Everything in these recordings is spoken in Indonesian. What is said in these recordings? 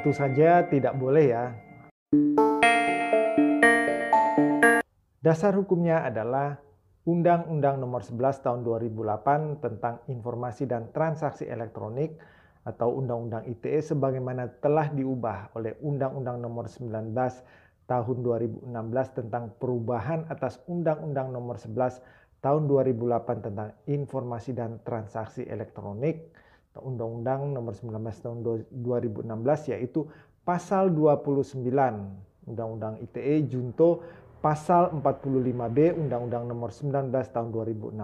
Tentu saja tidak boleh ya. Dasar hukumnya adalah Undang-Undang Nomor 11 Tahun 2008 tentang Informasi dan Transaksi Elektronik atau Undang-Undang ITE sebagaimana telah diubah oleh Undang-Undang Nomor 19 Tahun 2016 tentang perubahan atas Undang-Undang Nomor 11 Tahun 2008 tentang Informasi dan Transaksi Elektronik atau Undang-Undang Nomor 19 Tahun 2016, yaitu Pasal 29 Undang-Undang ITE junto Pasal 45B Undang-Undang Nomor 19 Tahun 2016.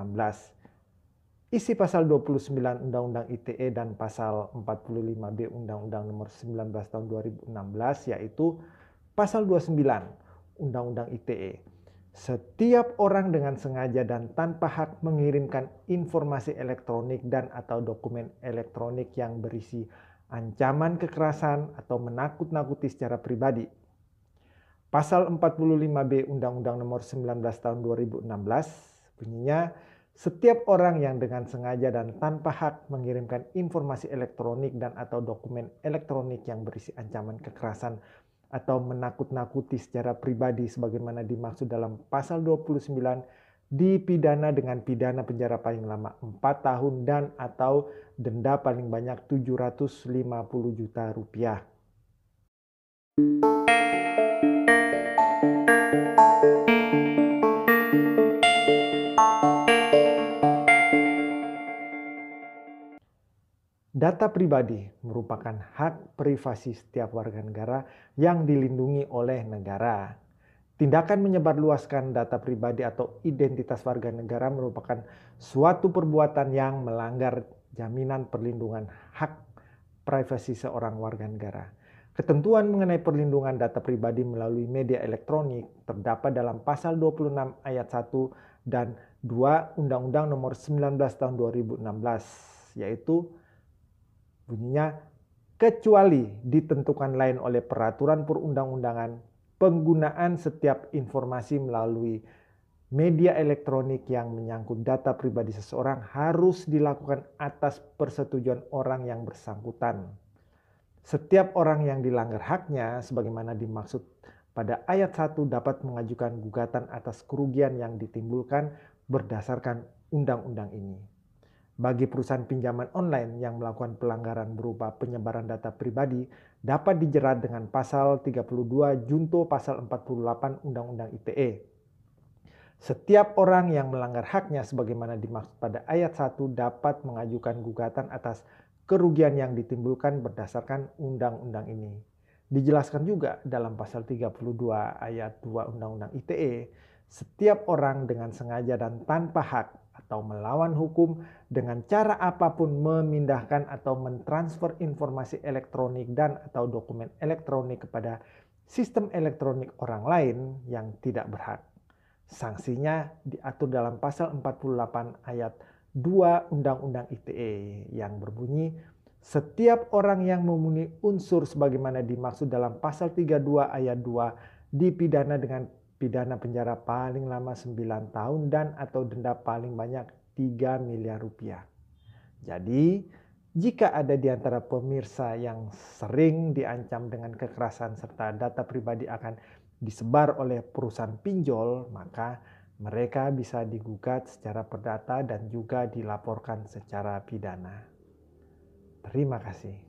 Isi Pasal 29 Undang-Undang ITE dan Pasal 45B Undang-Undang Nomor 19 Tahun 2016 yaitu Pasal 29 Undang-Undang ITE. Setiap orang dengan sengaja dan tanpa hak mengirimkan informasi elektronik dan atau dokumen elektronik yang berisi ancaman kekerasan atau menakut-nakuti secara pribadi. Pasal 45B Undang-Undang Nomor 19 Tahun 2016 bunyinya, setiap orang yang dengan sengaja dan tanpa hak mengirimkan informasi elektronik dan atau dokumen elektronik yang berisi ancaman kekerasan atau menakut-nakuti secara pribadi sebagaimana dimaksud dalam Pasal 29 dipidana dengan pidana penjara paling lama 4 tahun dan atau denda paling banyak Rp750 juta. Data pribadi merupakan hak privasi setiap warga negara yang dilindungi oleh negara. Tindakan menyebarluaskan data pribadi atau identitas warga negara merupakan suatu perbuatan yang melanggar jaminan perlindungan hak privasi seorang warga negara. Ketentuan mengenai perlindungan data pribadi melalui media elektronik terdapat dalam Pasal 26 Ayat 1 dan 2 Undang-Undang Nomor 19 Tahun 2016, yaitu bunyinya, kecuali ditentukan lain oleh peraturan perundang-undangan, penggunaan setiap informasi melalui media elektronik yang menyangkut data pribadi seseorang harus dilakukan atas persetujuan orang yang bersangkutan. Setiap orang yang dilanggar haknya sebagaimana dimaksud pada ayat 1 dapat mengajukan gugatan atas kerugian yang ditimbulkan berdasarkan undang-undang ini. Bagi perusahaan pinjaman online yang melakukan pelanggaran berupa penyebaran data pribadi dapat dijerat dengan Pasal 32 junto Pasal 48 Undang-Undang ITE. Setiap orang yang melanggar haknya sebagaimana dimaksud pada ayat 1 dapat mengajukan gugatan atas kerugian yang ditimbulkan berdasarkan undang-undang ini. Dijelaskan juga dalam Pasal 32 ayat 2 Undang-Undang ITE, setiap orang dengan sengaja dan tanpa hak atau melawan hukum dengan cara apapun memindahkan atau mentransfer informasi elektronik dan atau dokumen elektronik kepada sistem elektronik orang lain yang tidak berhak. Sanksinya diatur dalam Pasal 48 ayat 2 Undang-Undang ITE yang berbunyi, setiap orang yang memenuhi unsur sebagaimana dimaksud dalam Pasal 32 ayat 2 dipidana dengan pidana penjara paling lama 9 tahun dan atau denda paling banyak Rp3 miliar. Jadi, jika ada di antara pemirsa yang sering diancam dengan kekerasan serta data pribadi akan disebar oleh perusahaan pinjol, maka mereka bisa digugat secara perdata dan juga dilaporkan secara pidana. Terima kasih.